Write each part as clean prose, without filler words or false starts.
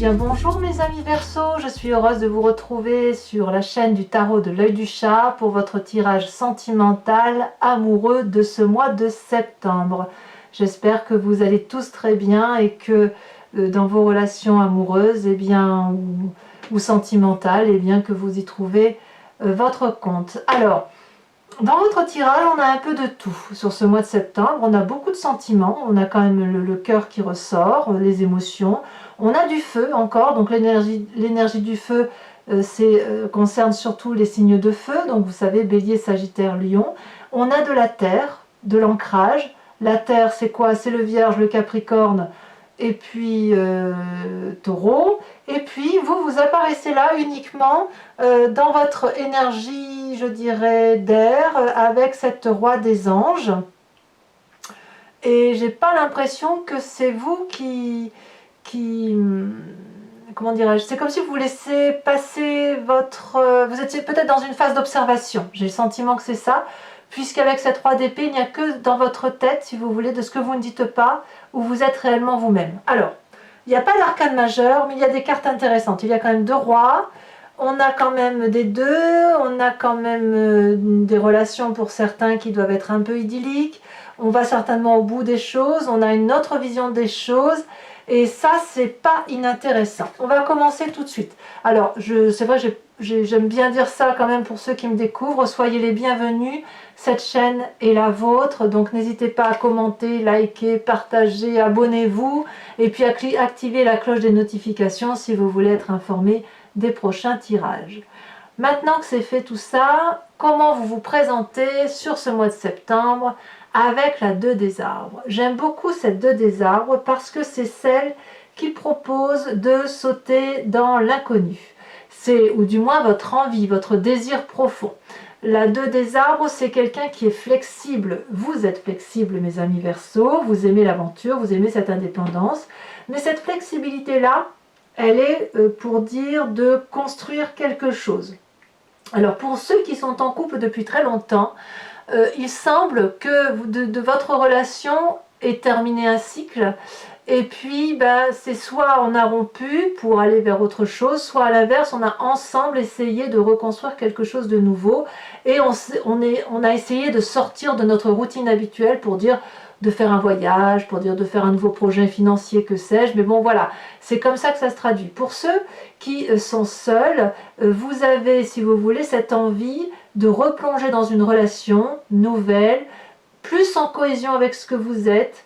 bien bonjour mes amis Verseau, je suis heureuse de vous retrouver sur la chaîne du tarot de l'œil du chat pour votre tirage sentimental amoureux de ce mois de septembre. J'espère que vous allez tous très bien et que dans vos relations amoureuses ou sentimentales, que vous y trouvez votre compte. Alors, dans votre tirage, on a un peu de tout sur ce mois de septembre. On a beaucoup de sentiments, on a quand même le cœur qui ressort, les émotions. On a du feu encore, donc l'énergie du feu concerne surtout les signes de feu, donc vous savez, Bélier, Sagittaire, Lion. On a de la terre, de l'ancrage. La terre, c'est quoi? C'est le Vierge, le Capricorne, et puis Taureau. Et puis vous apparaissez là uniquement dans votre énergie, je dirais, d'air, avec cette roi des anges. Et j'ai pas l'impression que c'est vous qui comment dirais-je, c'est comme si vous laissez passer vous étiez peut-être dans une phase d'observation. J'ai le sentiment que c'est ça, puisqu'avec cette roi d'épée, il n'y a que dans votre tête, si vous voulez, de ce que vous ne dites pas, où vous êtes réellement vous-même. Alors, il n'y a pas d'arcane majeur, mais il y a des cartes intéressantes. Il y a quand même deux rois, on a quand même des deux, on a quand même des relations pour certains qui doivent être un peu idylliques, on va certainement au bout des choses, on a une autre vision des choses, et ça, c'est pas inintéressant. On va commencer tout de suite. Alors, c'est vrai, j'aime bien dire ça quand même pour ceux qui me découvrent. Soyez les bienvenus. Cette chaîne est la vôtre. Donc, n'hésitez pas à commenter, liker, partager, abonnez-vous. Et puis, activez la cloche des notifications si vous voulez être informé des prochains tirages. Maintenant que c'est fait tout ça, comment vous vous présentez sur ce mois de septembre avec la 2 des arbres? J'aime beaucoup cette 2 des arbres parce que c'est celle qui propose de sauter dans l'inconnu. C'est, ou du moins, votre envie, votre désir profond. La 2 des arbres, c'est quelqu'un qui est flexible. Vous êtes flexible, mes amis Verseau, vous aimez l'aventure, vous aimez cette indépendance. Mais cette flexibilité-là, elle est pour dire de construire quelque chose. Alors, pour ceux qui sont en couple depuis très longtemps, il semble que de votre relation est terminé un cycle, et puis c'est soit on a rompu pour aller vers autre chose, soit à l'inverse on a ensemble essayé de reconstruire quelque chose de nouveau, et on a essayé de sortir de notre routine habituelle pour dire de faire un voyage, pour dire de faire un nouveau projet financier, que sais-je, mais bon voilà, c'est comme ça que ça se traduit. Pour ceux qui sont seuls, vous avez, si vous voulez, cette envie de replonger dans une relation nouvelle, plus en cohésion avec ce que vous êtes,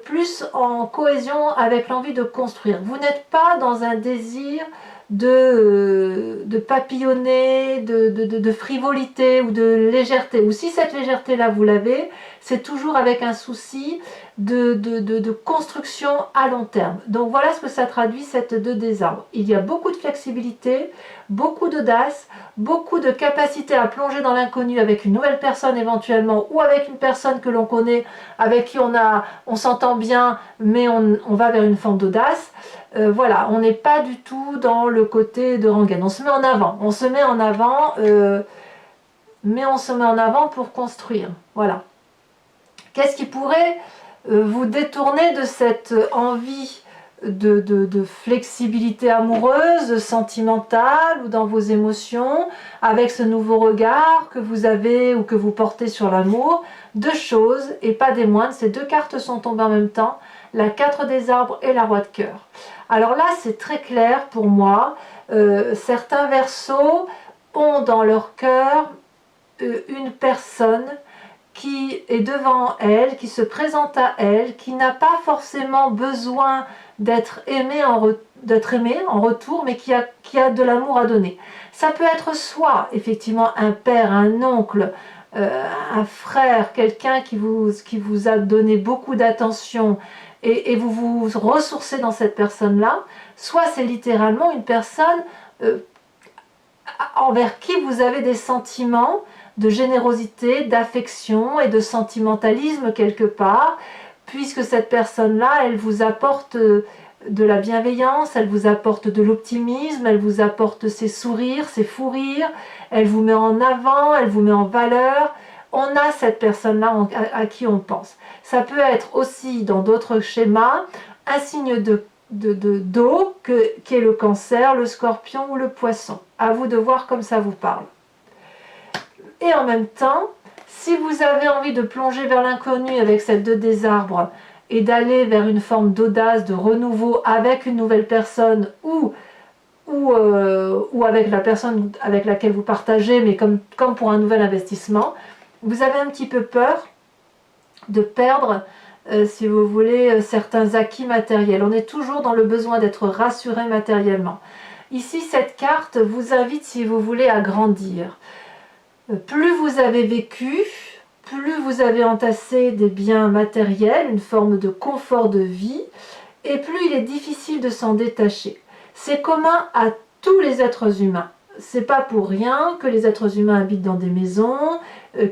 plus en cohésion avec l'envie de construire. Vous n'êtes pas dans un désir de papillonner, de frivolité ou de légèreté. Ou si cette légèreté-là vous l'avez, c'est toujours avec un souci de construction à long terme. Donc voilà ce que ça traduit, cette 2 des arbres. Il y a beaucoup de flexibilité, beaucoup d'audace, beaucoup de capacité à plonger dans l'inconnu avec une nouvelle personne éventuellement, ou avec une personne que l'on connaît, avec qui on s'entend bien, mais on va vers une forme d'audace. Voilà, on n'est pas du tout dans le côté de rengaine. On se met en avant, mais on se met en avant pour construire. Voilà. Qu'est-ce qui pourrait vous détourner de cette envie de flexibilité amoureuse, sentimentale, ou dans vos émotions, avec ce nouveau regard que vous avez ou que vous portez sur l'amour? Deux choses, et pas des moindres, ces deux cartes sont tombées en même temps, la 4 des arbres et la roi de cœur. Alors là, c'est très clair pour moi. Certains Verseaux ont dans leur cœur une personne qui est devant elle, qui se présente à elle, qui n'a pas forcément besoin d'être aimé en retour, mais qui a de l'amour à donner. Ça peut être soit effectivement un père, un oncle, un frère, quelqu'un qui vous a donné beaucoup d'attention, et vous vous ressourcez dans cette personne-là, soit c'est littéralement une personne envers qui vous avez des sentiments de générosité, d'affection et de sentimentalisme quelque part, puisque cette personne-là, elle vous apporte de la bienveillance, elle vous apporte de l'optimisme, elle vous apporte ses sourires, ses fous rires, elle vous met en avant, elle vous met en valeur. On a cette personne-là à qui on pense. Ça peut être aussi, dans d'autres schémas, un signe d'eau qui est le Cancer, le Scorpion ou le Poisson. À vous de voir comme ça vous parle. Et en même temps, si vous avez envie de plonger vers l'inconnu avec cette 2 des arbres et d'aller vers une forme d'audace, de renouveau avec une nouvelle personne ou avec la personne avec laquelle vous partagez, mais comme pour un nouvel investissement, vous avez un petit peu peur de perdre, si vous voulez, certains acquis matériels. On est toujours dans le besoin d'être rassuré matériellement. Ici, cette carte vous invite, si vous voulez, à grandir. Plus vous avez vécu, plus vous avez entassé des biens matériels, une forme de confort de vie, et plus il est difficile de s'en détacher. C'est commun à tous les êtres humains. C'est pas pour rien que les êtres humains habitent dans des maisons,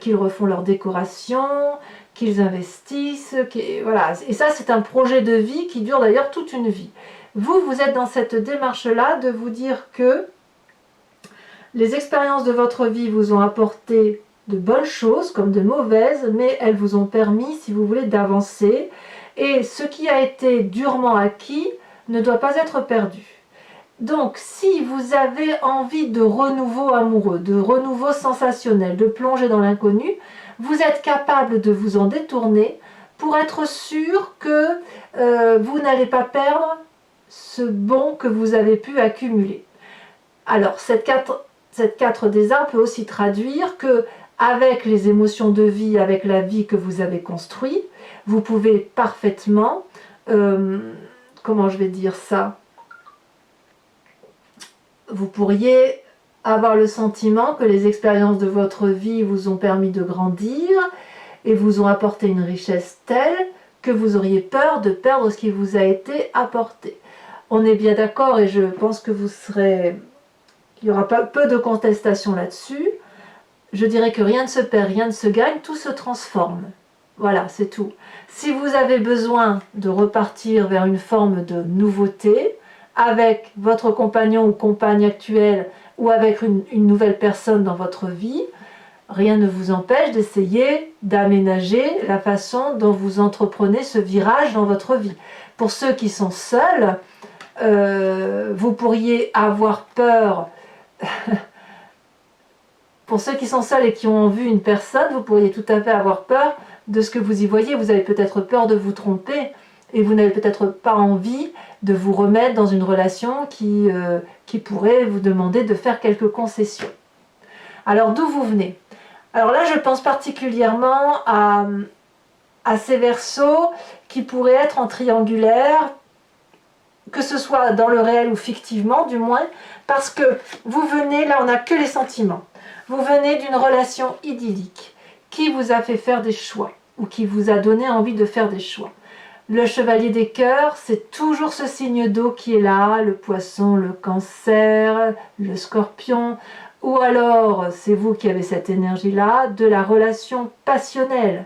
qu'ils refont leur décoration, qu'ils investissent, voilà. Et ça, c'est un projet de vie qui dure d'ailleurs toute une vie. Vous êtes dans cette démarche-là de vous dire que les expériences de votre vie vous ont apporté de bonnes choses comme de mauvaises, mais elles vous ont permis, si vous voulez, d'avancer. Et ce qui a été durement acquis ne doit pas être perdu. Donc, si vous avez envie de renouveau amoureux, de renouveau sensationnel, de plonger dans l'inconnu, vous êtes capable de vous en détourner pour être sûr que vous n'allez pas perdre ce bon que vous avez pu accumuler. Alors, cette 4 des arbres peut aussi traduire que, avec les émotions de vie, avec la vie que vous avez construite, vous pouvez parfaitement, comment je vais dire ça, vous pourriez avoir le sentiment que les expériences de votre vie vous ont permis de grandir et vous ont apporté une richesse telle que vous auriez peur de perdre ce qui vous a été apporté. On est bien d'accord et je pense que il n'y aura pas peu de contestation là-dessus. Je dirais que rien ne se perd, rien ne se gagne, tout se transforme. Voilà, c'est tout. Si vous avez besoin de repartir vers une forme de nouveauté, avec votre compagnon ou compagne actuelle ou avec une nouvelle personne dans votre vie, rien ne vous empêche d'essayer d'aménager la façon dont vous entreprenez ce virage dans votre vie. Pour ceux qui sont seuls, vous pourriez avoir peur. Pour ceux qui sont seuls et qui ont vu une personne, vous pourriez tout à fait avoir peur de ce que vous y voyez. Vous avez peut-être peur de vous tromper et vous n'avez peut-être pas envie de vous remettre dans une relation qui pourrait vous demander de faire quelques concessions. Alors d'où vous venez? Alors là, je pense particulièrement à ces Verseaux qui pourraient être en triangulaire, que ce soit dans le réel ou fictivement du moins, parce que vous venez, là on n'a que les sentiments, vous venez d'une relation idyllique qui vous a fait faire des choix ou qui vous a donné envie de faire des choix. Le chevalier des cœurs, c'est toujours ce signe d'eau qui est là, le poisson, le cancer, le scorpion, ou alors c'est vous qui avez cette énergie-là, de la relation passionnelle,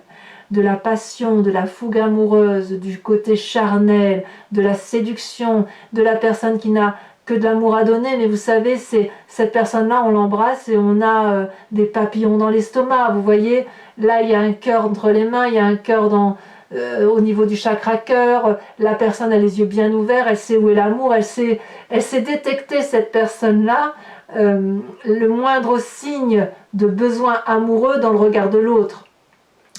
de la passion, de la fougue amoureuse, du côté charnel, de la séduction, de la personne qui n'a que de l'amour à donner, mais vous savez, c'est cette personne-là, on l'embrasse et on a des papillons dans l'estomac, vous voyez, là il y a un cœur entre les mains, il y a un cœur au niveau du chakra cœur, la personne a les yeux bien ouverts, elle sait où est l'amour, elle sait détecter cette personne-là, le moindre signe de besoin amoureux dans le regard de l'autre.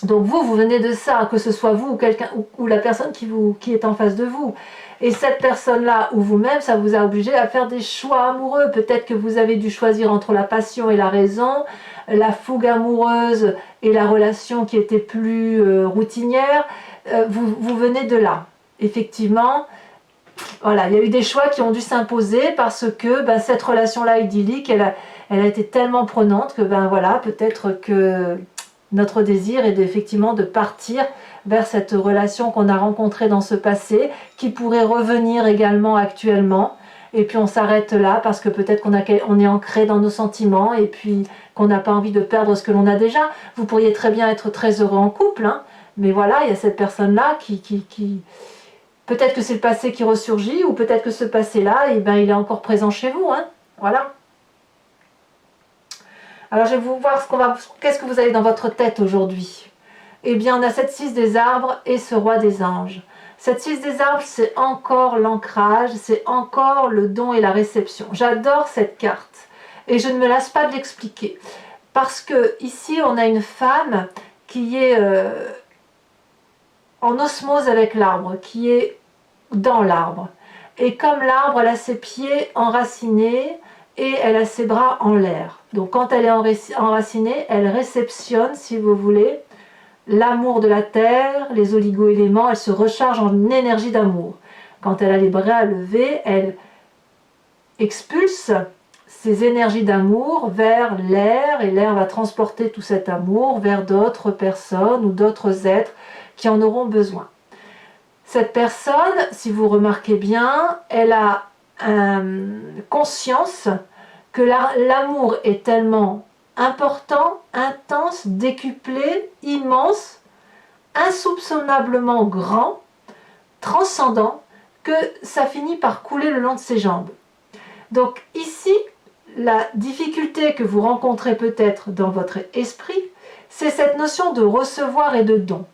Donc vous venez de ça, que ce soit vous ou quelqu'un ou la personne qui est en face de vous. Et cette personne-là ou vous-même, ça vous a obligé à faire des choix amoureux. Peut-être que vous avez dû choisir entre la passion et la raison, la fougue amoureuse et la relation qui était plus routinière. Vous venez de là. Effectivement, voilà, il y a eu des choix qui ont dû s'imposer parce que cette relation-là idyllique, elle a été tellement prenante que voilà, peut-être que notre désir est effectivement de partir vers cette relation qu'on a rencontrée dans ce passé, qui pourrait revenir également actuellement. Et puis on s'arrête là parce que peut-être qu'on est ancré dans nos sentiments et puis qu'on n'a pas envie de perdre ce que l'on a déjà. Vous pourriez très bien être très heureux en couple, hein, mais voilà, il y a cette personne-là qui... Peut-être que c'est le passé qui ressurgit, ou peut-être que ce passé-là, il est encore présent chez vous. Hein, voilà. Alors je vais vous voir qu'est-ce que vous avez dans votre tête aujourd'hui. Eh bien, on a cette 6 des arbres et ce roi des anges. Cette 6 des arbres, c'est encore l'ancrage, c'est encore le don et la réception. J'adore cette carte et je ne me lasse pas de l'expliquer. Parce que ici, on a une femme qui est en osmose avec l'arbre, qui est dans l'arbre. Et comme l'arbre, elle a ses pieds enracinés et elle a ses bras en l'air. Donc quand elle est enracinée, elle réceptionne, si vous voulez, l'amour de la terre, les oligo-éléments, elle se recharge en énergie d'amour. Quand elle a les bras levés, elle expulse ces énergies d'amour vers l'air et l'air va transporter tout cet amour vers d'autres personnes ou d'autres êtres qui en auront besoin. Cette personne, si vous remarquez bien, elle a conscience que l'amour est tellement important, intense, décuplé, immense, insoupçonnablement grand, transcendant, que ça finit par couler le long de ses jambes. Donc ici, la difficulté que vous rencontrez peut-être dans votre esprit, c'est cette notion de recevoir et de don.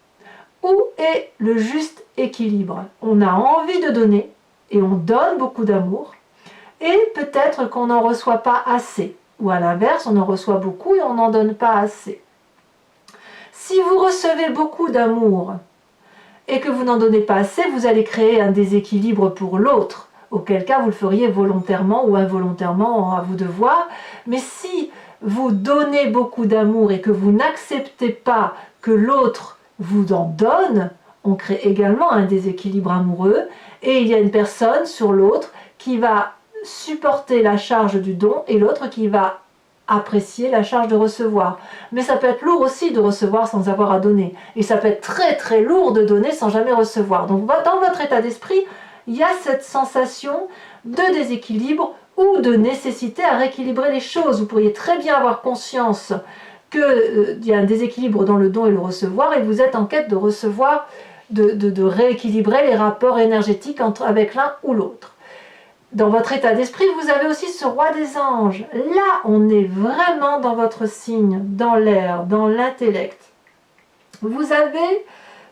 Où est le juste équilibre? On a envie de donner et on donne beaucoup d'amour et peut-être qu'on n'en reçoit pas assez. Ou à l'inverse, on en reçoit beaucoup et on n'en donne pas assez. Si vous recevez beaucoup d'amour et que vous n'en donnez pas assez, vous allez créer un déséquilibre pour l'autre. Auquel cas, vous le feriez volontairement ou involontairement, à vous de voir. Mais si vous donnez beaucoup d'amour et que vous n'acceptez pas que l'autre vous en donne, on crée également un déséquilibre amoureux et il y a une personne sur l'autre qui va supporter la charge du don et l'autre qui va apprécier la charge de recevoir. Mais ça peut être lourd aussi de recevoir sans avoir à donner. Et ça peut être très très lourd de donner sans jamais recevoir. Donc dans votre état d'esprit, il y a cette sensation de déséquilibre ou de nécessité à rééquilibrer les choses. Vous pourriez très bien avoir conscience qu'il y a un déséquilibre dans le don et le recevoir et vous êtes en quête de recevoir, de rééquilibrer les rapports énergétiques avec l'un ou l'autre. Dans votre état d'esprit, vous avez aussi ce roi des anges. Là, on est vraiment dans votre signe, dans l'air, dans l'intellect. Vous avez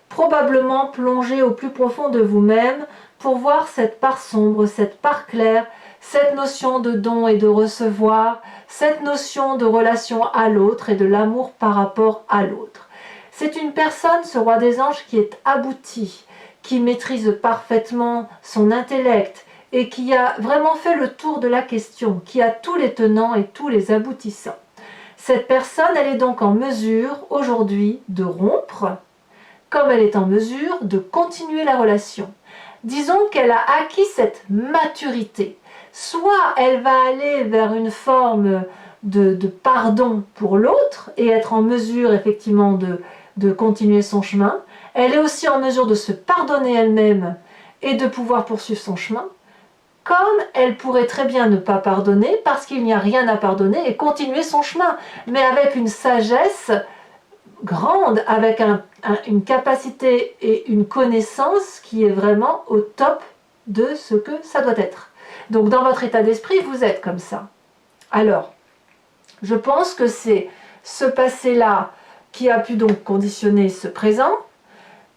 probablement plongé au plus profond de vous-même pour voir cette part sombre, cette part claire, cette notion de don et de recevoir, cette notion de relation à l'autre et de l'amour par rapport à l'autre. C'est une personne, ce roi des anges, qui est abouti, qui maîtrise parfaitement son intellect et qui a vraiment fait le tour de la question, qui a tous les tenants et tous les aboutissants. Cette personne, elle est donc en mesure aujourd'hui de rompre, comme elle est en mesure de continuer la relation. Disons qu'elle a acquis cette maturité. Soit elle va aller vers une forme de pardon pour l'autre et être en mesure effectivement de continuer son chemin. Elle est aussi en mesure de se pardonner elle-même et de pouvoir poursuivre son chemin. Comme elle pourrait très bien ne pas pardonner parce qu'il n'y a rien à pardonner et continuer son chemin, mais avec une sagesse grande, avec une capacité et une connaissance qui est vraiment au top de ce que ça doit être. Donc dans votre état d'esprit, vous êtes comme ça. Alors, je pense que c'est ce passé-là qui a pu donc conditionner ce présent,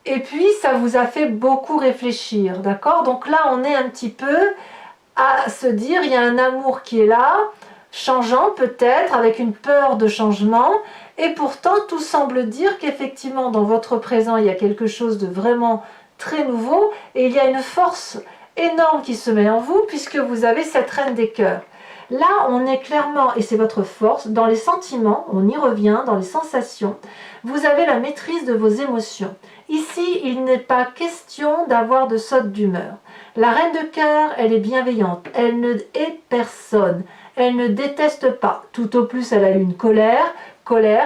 et puis ça vous a fait beaucoup réfléchir, d'accord? Donc là, on est un petit peu à se dire, il y a un amour qui est là, changeant peut-être, avec une peur de changement, et pourtant tout semble dire qu'effectivement dans votre présent il y a quelque chose de vraiment très nouveau, et il y a une force énorme qui se met en vous, puisque vous avez cette reine des cœurs. Là on est clairement, et c'est votre force, dans les sentiments, on y revient, dans les sensations, vous avez la maîtrise de vos émotions. Ici, il n'est pas question d'avoir de saute d'humeur. La reine de cœur, elle est bienveillante, elle ne hait personne, elle ne déteste pas. Tout au plus, elle a eu une colère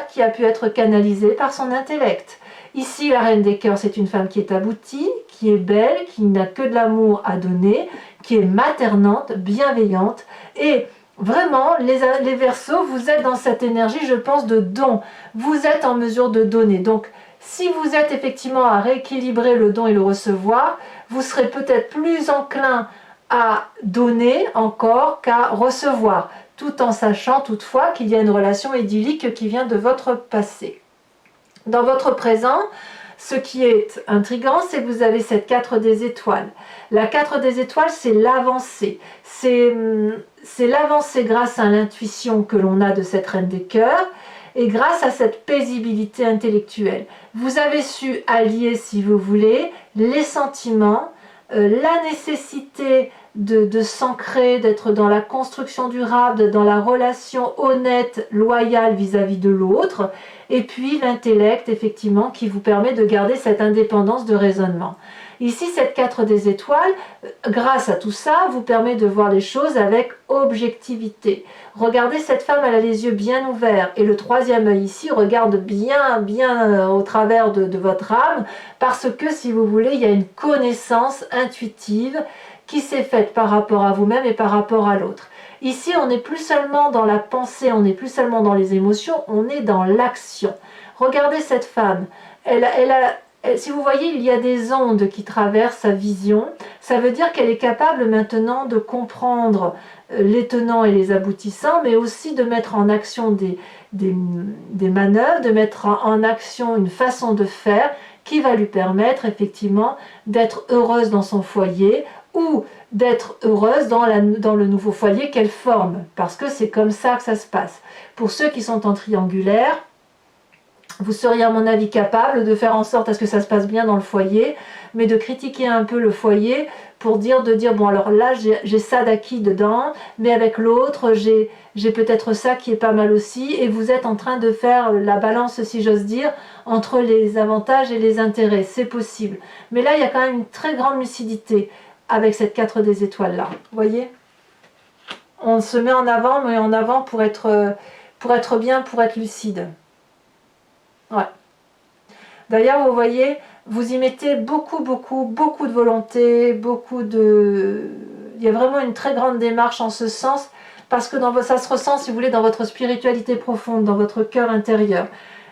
qui a pu être canalisée par son intellect. Ici, la reine des cœurs, c'est une femme qui est aboutie, qui est belle, qui n'a que de l'amour à donner, qui est maternante, bienveillante. Et vraiment, les Verseaux, vous êtes dans cette énergie, je pense, de don. Vous êtes en mesure de donner. Donc, si vous êtes effectivement à rééquilibrer le don et le recevoir, vous serez peut-être plus enclin à donner encore qu'à recevoir, tout en sachant toutefois qu'il y a une relation idyllique qui vient de votre passé. Dans votre présent, Ce qui est intriguant, c'est que vous avez cette 4 des étoiles. La 4 des étoiles, c'est l'avancée. C'est l'avancée grâce à l'intuition que l'on a de cette reine des cœurs et grâce à cette paisibilité intellectuelle. Vous avez su allier, si vous voulez, les sentiments, la nécessité de s'ancrer, d'être dans la construction durable, dans la relation honnête, loyale vis-à-vis de l'autre, et puis l'intellect, effectivement, qui vous permet de garder cette indépendance de raisonnement. Ici, cette 4 des étoiles, grâce à tout ça, vous permet de voir les choses avec objectivité. Regardez, cette femme, elle a les yeux bien ouverts, et le troisième œil ici regarde bien au travers de votre âme, parce que, si vous voulez, il y a une connaissance intuitive qui s'est faite par rapport à vous-même et par rapport à l'autre. Ici, on n'est plus seulement dans la pensée, on n'est plus seulement dans les émotions, on est dans l'action. Regardez cette femme, si vous voyez, il y a des ondes qui traversent sa vision. Ça veut dire qu'elle est capable maintenant de comprendre les tenants et les aboutissants, mais aussi de mettre en action des manœuvres, de mettre en action une façon de faire qui va lui permettre effectivement d'être heureuse dans son foyer ou d'être heureuse dans le nouveau foyer qu'elle forme, parce que c'est comme ça que ça se passe. Pour ceux qui sont en triangulaire, vous seriez à mon avis capable de faire en sorte à ce que ça se passe bien dans le foyer, mais de critiquer un peu le foyer pour dire bon alors là j'ai ça d'acquis dedans, mais avec l'autre j'ai peut-être ça qui est pas mal aussi, et vous êtes en train de faire la balance, si j'ose dire, entre les avantages et les intérêts, c'est possible. Mais là il y a quand même une très grande lucidité avec cette 4 des étoiles là, vous voyez, on se met en avant, mais en avant pour être bien, pour être lucide. Ouais. D'ailleurs, vous voyez, vous y mettez beaucoup de volonté, il y a vraiment une très grande démarche en ce sens, parce que ça se ressent, si vous voulez, dans votre spiritualité profonde, dans votre cœur intérieur.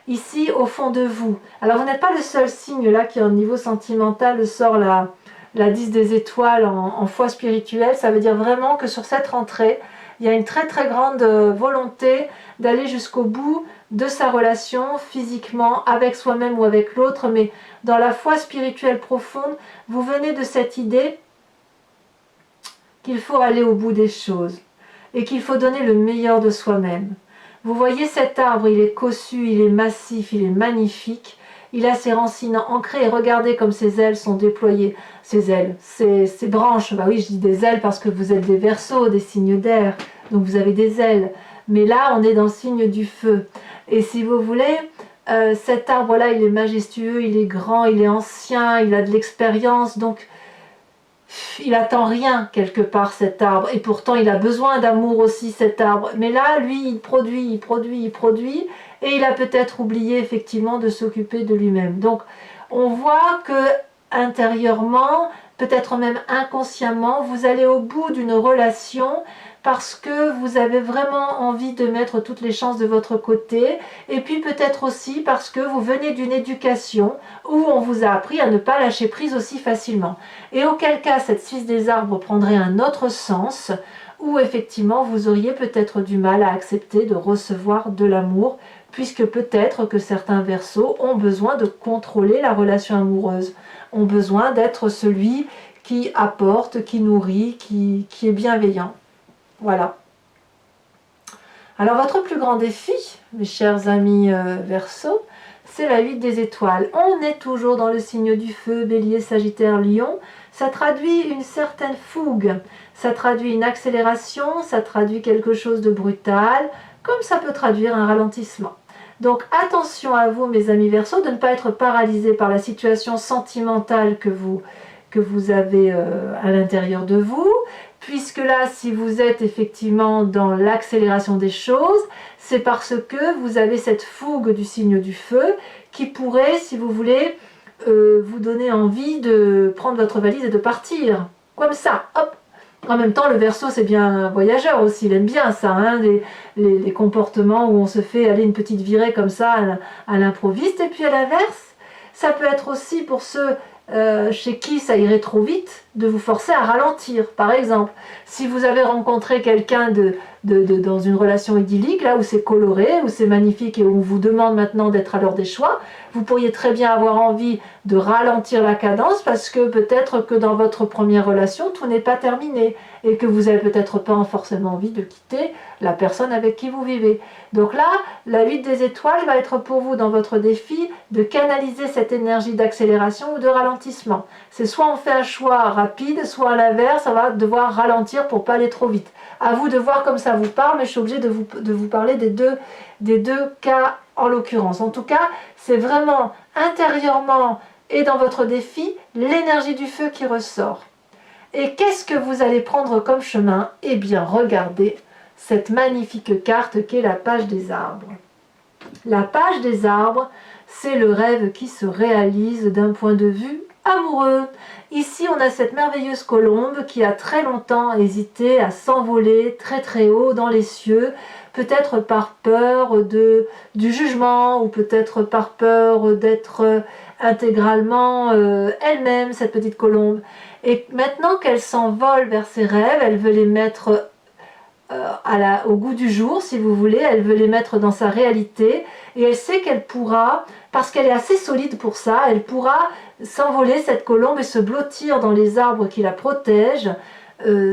Ici, au fond de vous. Alors, vous n'êtes pas le seul signe là qui, au niveau sentimental, sort la 10 des étoiles en foi spirituelle. Ça veut dire vraiment que sur cette rentrée, il y a une très grande volonté d'aller jusqu'au bout de sa relation physiquement avec soi-même ou avec l'autre, mais dans la foi spirituelle profonde, vous venez de cette idée qu'il faut aller au bout des choses et qu'il faut donner le meilleur de soi-même. Vous voyez cet arbre, il est cossu, il est massif, il est magnifique, il a ses racines ancrées, et regardez comme ses ailes sont déployées, ses branches, bah oui je dis des ailes parce que vous êtes des Verseaux, des signes d'air, donc vous avez des ailes, mais là on est dans le signe du feu. Et si vous voulez, cet arbre-là, il est majestueux, il est grand, il est ancien, il a de l'expérience, donc il attend rien quelque part cet arbre, et pourtant il a besoin d'amour aussi cet arbre. Mais là, lui, il produit, et il a peut-être oublié effectivement de s'occuper de lui-même. Donc on voit que intérieurement, peut-être même inconsciemment, vous allez au bout d'une relation parce que vous avez vraiment envie de mettre toutes les chances de votre côté, et puis peut-être aussi parce que vous venez d'une éducation où on vous a appris à ne pas lâcher prise aussi facilement. Et auquel cas, cette 6 des arbres prendrait un autre sens, où effectivement vous auriez peut-être du mal à accepter de recevoir de l'amour, puisque peut-être que certains Verseaux ont besoin de contrôler la relation amoureuse, ont besoin d'être celui qui apporte, qui nourrit, qui est bienveillant. Voilà. Alors votre plus grand défi, mes chers amis Verseaux, c'est la 8 des étoiles. On est toujours dans le signe du feu, Bélier, Sagittaire, Lion. Ça traduit une certaine fougue, ça traduit une accélération, ça traduit quelque chose de brutal, comme ça peut traduire un ralentissement. Donc attention à vous, mes amis Verseaux, de ne pas être paralysés par la situation sentimentale que vous avez à l'intérieur de vous, puisque là, si vous êtes effectivement dans l'accélération des choses, c'est parce que vous avez cette fougue du signe du feu qui pourrait, si vous voulez, vous donner envie de prendre votre valise et de partir. Comme ça, hop. En même temps, le Verseau, c'est bien un voyageur aussi, il aime bien ça, hein, les comportements où on se fait aller une petite virée comme ça à l'improviste. Et puis à l'inverse, ça peut être aussi pour ceux chez qui ça irait trop vite, de vous forcer à ralentir. Par exemple, si vous avez rencontré quelqu'un dans une relation idyllique, là où c'est coloré, où c'est magnifique et où on vous demande maintenant d'être à l'heure des choix, vous pourriez très bien avoir envie de ralentir la cadence parce que peut-être que dans votre première relation, tout n'est pas terminé et que vous n'avez peut-être pas forcément envie de quitter la personne avec qui vous vivez. Donc là, la 8 des étoiles va être pour vous dans votre défi de canaliser cette énergie d'accélération ou de ralentissement. C'est soit on fait un choix rapide, soit à l'inverse, on va devoir ralentir pour pas aller trop vite. À vous de voir comme ça vous parle, mais je suis obligée de vous parler des deux cas en l'occurrence. En tout cas, c'est vraiment intérieurement et dans votre défi, l'énergie du feu qui ressort. Et qu'est-ce que vous allez prendre comme chemin? Eh bien, regardez cette magnifique carte qu'est la page des arbres. La page des arbres, c'est le rêve qui se réalise d'un point de vue amoureux. Ici, on a cette merveilleuse colombe qui a très longtemps hésité à s'envoler très très haut dans les cieux, peut-être par peur du jugement ou peut-être par peur d'être intégralement elle-même, cette petite colombe. Et maintenant qu'elle s'envole vers ses rêves, elle veut les mettre au goût du jour, si vous voulez, elle veut les mettre dans sa réalité et elle sait qu'elle pourra, parce qu'elle est assez solide pour ça, elle pourra s'envoler cette colombe et se blottir dans les arbres qui la protègent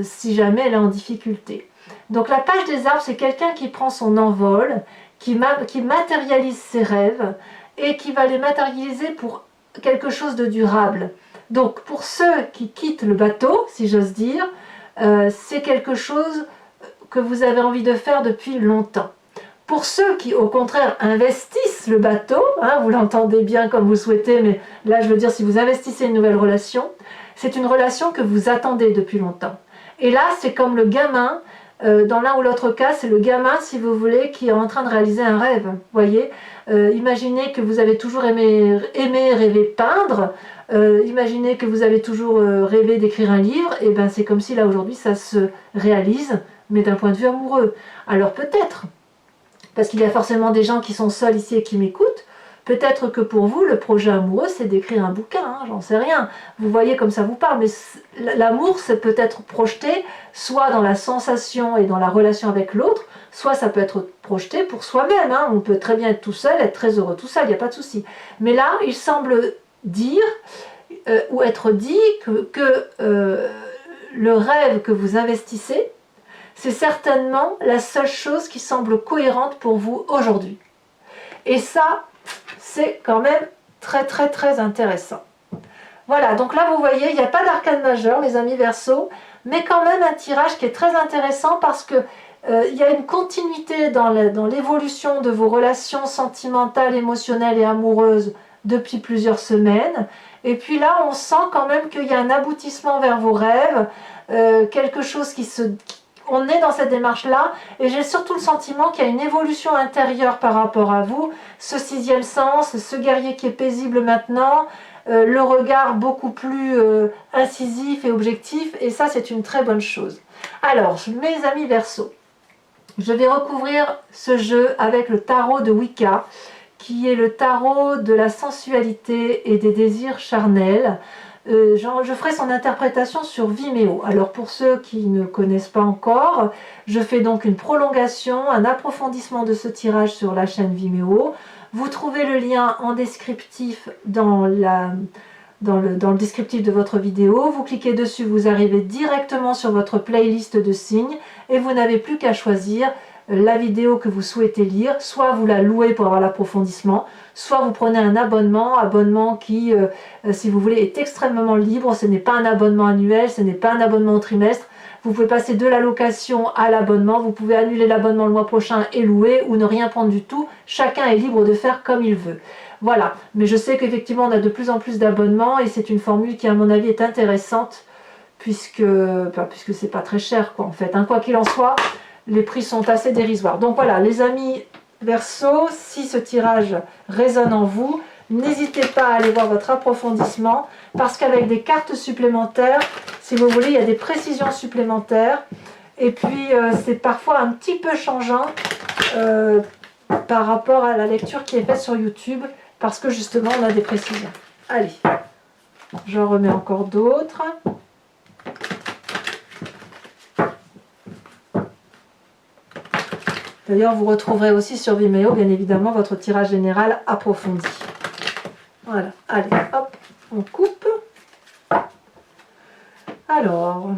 si jamais elle est en difficulté. Donc la page des arbres, c'est quelqu'un qui prend son envol, qui matérialise ses rêves et qui va les matérialiser pour quelque chose de durable. Donc pour ceux qui quittent le bateau, si j'ose dire, c'est quelque chose que vous avez envie de faire depuis longtemps. Pour ceux qui, au contraire, investissent le bateau, vous l'entendez bien comme vous souhaitez, mais là, je veux dire, si vous investissez une nouvelle relation, c'est une relation que vous attendez depuis longtemps. Et là, c'est comme le gamin, dans l'un ou l'autre cas, c'est le gamin, si vous voulez, qui est en train de réaliser un rêve. Voyez, imaginez que vous avez toujours aimé rêver peindre, imaginez que vous avez toujours rêvé d'écrire un livre, et bien c'est comme si là, aujourd'hui, ça se réalise, mais d'un point de vue amoureux. Alors peut-être, parce qu'il y a forcément des gens qui sont seuls ici et qui m'écoutent, peut-être que pour vous, le projet amoureux, c'est d'écrire un bouquin, j'en sais rien. Vous voyez comme ça vous parle, mais l'amour, c'est peut-être projeté soit dans la sensation et dans la relation avec l'autre, soit ça peut être projeté pour soi-même. On peut très bien être tout seul, être très heureux tout seul, il n'y a pas de souci. Mais là, il semble dire, ou être dit, que le rêve que vous investissez, c'est certainement la seule chose qui semble cohérente pour vous aujourd'hui. Et ça, c'est quand même très très très intéressant. Voilà, donc là vous voyez, il n'y a pas d'arcane majeur, mes amis Verseau, mais quand même un tirage qui est très intéressant parce que il y a une continuité dans l'évolution de vos relations sentimentales, émotionnelles et amoureuses depuis plusieurs semaines. Et puis là, on sent quand même qu'il y a un aboutissement vers vos rêves, quelque chose on est dans cette démarche-là, et j'ai surtout le sentiment qu'il y a une évolution intérieure par rapport à vous, ce sixième sens, ce guerrier qui est paisible maintenant, le regard beaucoup plus incisif et objectif, et ça c'est une très bonne chose. Alors, mes amis Verseau, je vais recouvrir ce jeu avec le tarot de Wicca, qui est le tarot de la sensualité et des désirs charnels. Je ferai son interprétation sur Vimeo. Alors pour ceux qui ne connaissent pas encore, je fais donc une prolongation, un approfondissement de ce tirage sur la chaîne Vimeo. Vous trouvez le lien en descriptif dans le descriptif de votre vidéo. Vous cliquez dessus, vous arrivez directement sur votre playlist de signes et vous n'avez plus qu'à choisir la vidéo que vous souhaitez lire, soit vous la louez pour avoir l'approfondissement, soit vous prenez un abonnement qui, si vous voulez, est extrêmement libre. Ce n'est pas un abonnement annuel, ce n'est pas un abonnement au trimestre. Vous pouvez passer de la location à l'abonnement, vous pouvez annuler l'abonnement le mois prochain et louer ou ne rien prendre du tout. Chacun est libre de faire comme il veut. Voilà, mais je sais qu'effectivement on a de plus en plus d'abonnements et c'est une formule qui à mon avis est intéressante puisque c'est pas très cher quoi en fait. Quoi qu'il en soit, les prix sont assez dérisoires. Donc voilà, les amis Verseau, si ce tirage résonne en vous, n'hésitez pas à aller voir votre approfondissement, parce qu'avec des cartes supplémentaires, si vous voulez, il y a des précisions supplémentaires, et puis c'est parfois un petit peu changeant par rapport à la lecture qui est faite sur YouTube, parce que justement on a des précisions. Allez, j'en remets encore d'autres. D'ailleurs, vous retrouverez aussi sur Vimeo, bien évidemment, votre tirage général approfondi. Voilà, allez, hop, on coupe. Alors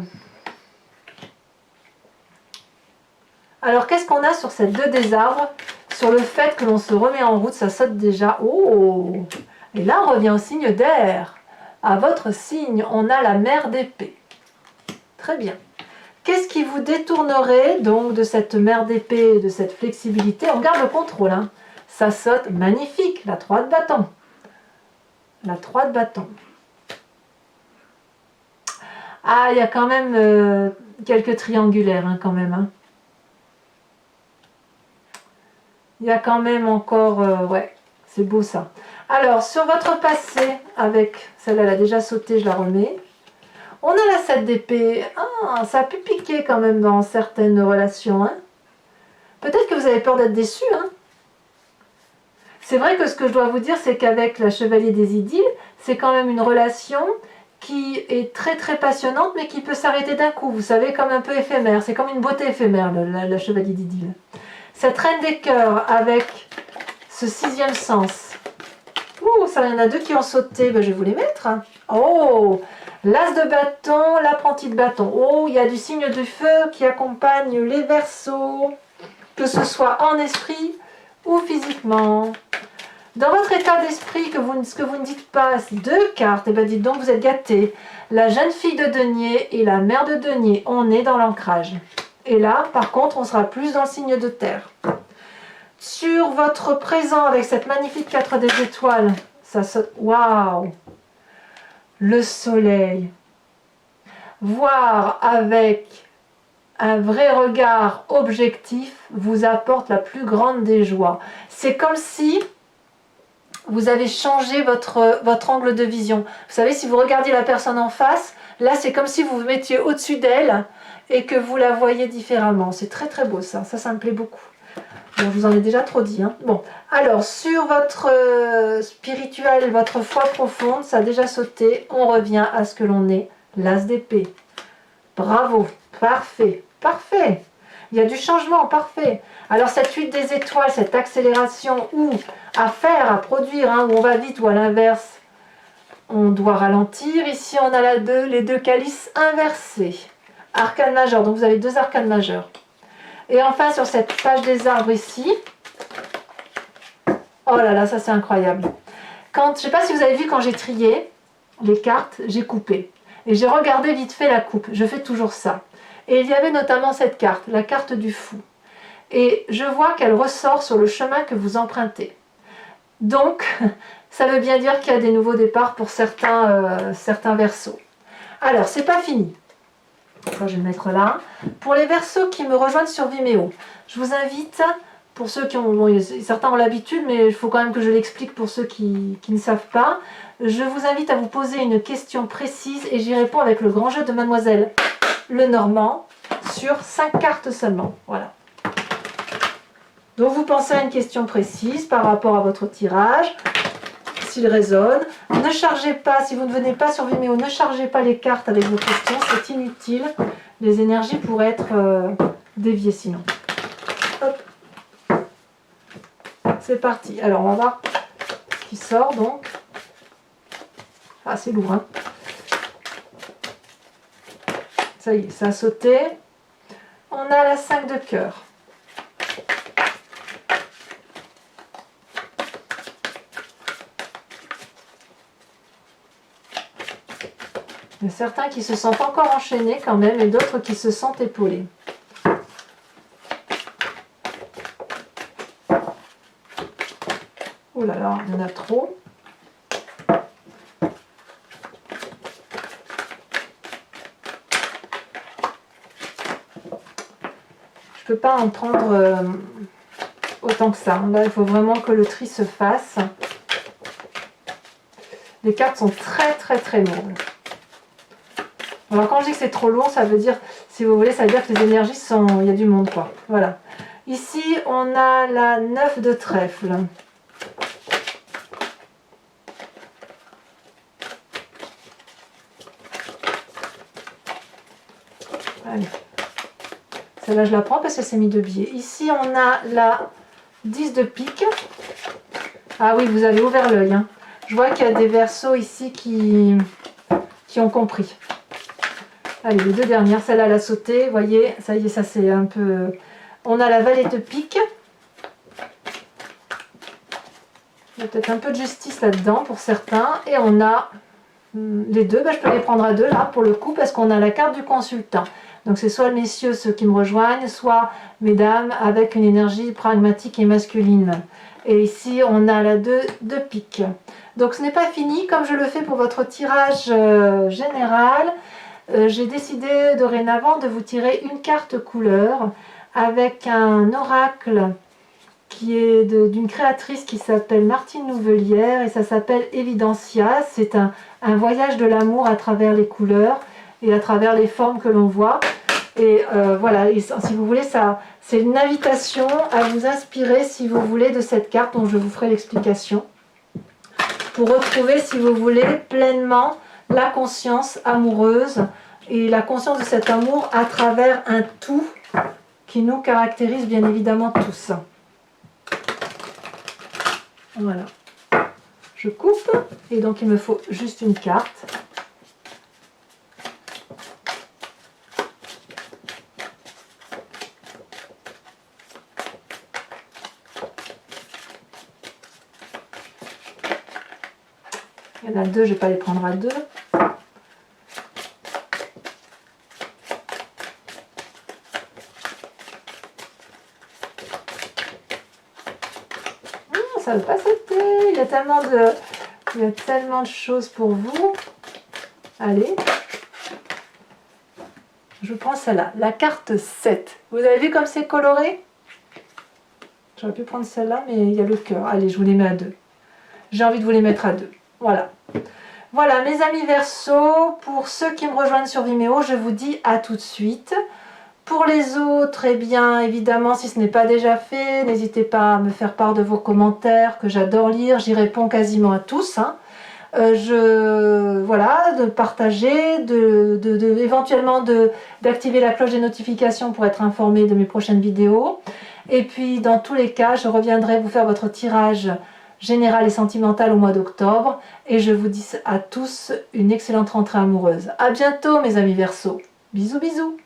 qu'est-ce qu'on a sur cette 2 des arbres? Sur le fait que l'on se remet en route, ça saute déjà. Oh! Et là, on revient au signe d'air. À votre signe, on a la mer d'épée. Très bien. Qu'est-ce qui vous détournerait donc de cette mer d'épée, de cette flexibilité? On garde le contrôle, hein. Ça saute, magnifique, la 3 de bâton. La 3 de bâton. Ah, il y a quand même quelques triangulaires, hein, quand même. Hein. Il y a quand même encore... ouais, c'est beau ça. Alors, sur votre passé, avec... Celle-là, elle a déjà sauté, je la remets. On a la 7 d'épée. Ah, ça a pu piquer quand même dans certaines relations. Hein. Peut-être que vous avez peur d'être déçu. Hein. C'est vrai que ce que je dois vous dire, c'est qu'avec la Chevalier des Idylles, c'est quand même une relation qui est très très passionnante, mais qui peut s'arrêter d'un coup. Vous savez, comme un peu éphémère. C'est comme une beauté éphémère, la Chevalier d'Idylle. Cette Reine des Cœurs avec ce 6e sens. Ouh, ça, il y en a 2 qui ont sauté. Ben, je vais vous les mettre. Oh, l'As de bâton, l'apprenti de bâton. Oh, il y a du signe du feu qui accompagne les Verseaux, que ce soit en esprit ou physiquement. Dans votre état d'esprit, ce que vous ne dites pas, c'est 2 cartes. Et bien, dites donc, vous êtes gâtés. La jeune fille de denier et la mère de denier. On est dans l'ancrage. Et là, par contre, on sera plus dans le signe de terre. Sur votre présent, avec cette magnifique 4 des étoiles, ça saute. Waouh! Le soleil. Voir avec un vrai regard objectif vous apporte la plus grande des joies. C'est comme si vous avez changé votre angle de vision. Vous savez, si vous regardiez la personne en face, là, c'est comme si vous vous mettiez au-dessus d'elle et que vous la voyez différemment. C'est très très beau ça. Ça me plaît beaucoup. Bon, je vous en ai déjà trop dit. Hein. Bon, alors, sur votre spirituel, votre foi profonde, ça a déjà sauté. On revient à ce que l'on est. L'As d'épée. Bravo. Parfait. Parfait. Il y a du changement. Parfait. Alors, cette 8 des étoiles, cette accélération ou à faire, à produire, hein, où on va vite ou à l'inverse, on doit ralentir. Ici, on a les 2 calices inversés. Arcane majeur. Donc, vous avez 2 arcanes majeurs. Et enfin, sur cette page des arbres ici, oh là là, ça c'est incroyable. Je ne sais pas si vous avez vu quand j'ai trié les cartes, j'ai coupé. Et j'ai regardé vite fait la coupe. Je fais toujours ça. Et il y avait notamment cette carte, la carte du fou. Et je vois qu'elle ressort sur le chemin que vous empruntez. Donc, ça veut bien dire qu'il y a des nouveaux départs pour certains Verseaux. Alors, c'est pas fini. Je vais le mettre là. Pour les Verseaux qui me rejoignent sur Vimeo, je vous invite, pour ceux qui ont, bon, certains ont l'habitude, mais il faut quand même que je l'explique pour ceux qui ne savent pas. Je vous invite à vous poser une question précise et j'y réponds avec le grand jeu de Mademoiselle Lenormand sur 5 cartes seulement. Voilà. Donc vous pensez à une question précise par rapport à votre tirage, s'il résonne. Ne chargez pas, si vous ne venez pas sur Vimeo, ne chargez pas les cartes avec vos questions, c'est inutile. Les énergies pourraient être déviées sinon. Hop. C'est parti. Alors on va voir ce qui sort donc. Ah, c'est lourd, hein. Ça y est, ça a sauté. On a la 5 de cœur. Il y a certains qui se sentent encore enchaînés quand même et d'autres qui se sentent épaulés. Oh là là, il y en a trop. Je ne peux pas en prendre autant que ça. Là, il faut vraiment que le tri se fasse. Les cartes sont très très très lourdes. Alors quand je dis que c'est trop lourd, ça veut dire, si vous voulez, ça veut dire que les énergies sont... Il y a du monde, quoi. Voilà. Ici, on a la 9 de trèfle. Allez. Celle-là, je la prends parce qu'elle s'est mis de biais. Ici, on a la 10 de pique. Ah oui, vous avez ouvert l'œil. Hein. Je vois qu'il y a des versos ici qui ont compris. Allez, les deux dernières, celle-là, elle a sauté. Vous voyez, ça y est, ça c'est un peu... On a la valet de pique. Il y a peut-être un peu de justice là-dedans pour certains. Et on a les deux. Je peux les prendre à deux là pour le coup parce qu'on a la carte du consultant. Donc c'est soit messieurs ceux qui me rejoignent, soit mesdames avec une énergie pragmatique et masculine. Et ici on a la 2 de pique. Donc ce n'est pas fini comme je le fais pour votre tirage général. J'ai décidé dorénavant de vous tirer une carte couleur avec un oracle qui est d'une créatrice qui s'appelle Martine Nouvelière et ça s'appelle Evidencia. C'est un voyage de l'amour à travers les couleurs et à travers les formes que l'on voit. Et voilà, et si vous voulez, ça, c'est une invitation à vous inspirer, si vous voulez, de cette carte dont je vous ferai l'explication. Pour retrouver, si vous voulez, pleinement la conscience amoureuse et la conscience de cet amour à travers un tout qui nous caractérise bien évidemment tous. Voilà. Je coupe et donc il me faut juste une carte. Il y en a deux, je ne vais pas les prendre à deux. Ça ne veut pas sauter. Il y a tellement de choses pour vous. Allez. Je prends celle-là, la carte 7. Vous avez vu comme c'est coloré? J'aurais pu prendre celle-là, mais il y a le cœur. Allez, je vous les mets à deux. J'ai envie de vous les mettre à deux. Voilà. Voilà, mes amis Verseau, pour ceux qui me rejoignent sur Vimeo, je vous dis à tout de suite. Pour les autres, eh bien, évidemment, si ce n'est pas déjà fait, n'hésitez pas à me faire part de vos commentaires, que j'adore lire, j'y réponds quasiment à tous. Hein. Voilà, de partager, éventuellement d'activer la cloche des notifications pour être informé de mes prochaines vidéos. Et puis, dans tous les cas, je reviendrai vous faire votre tirage général et sentimental au mois d'octobre. Et je vous dis à tous une excellente rentrée amoureuse. À bientôt, mes amis Verseau. Bisous, bisous.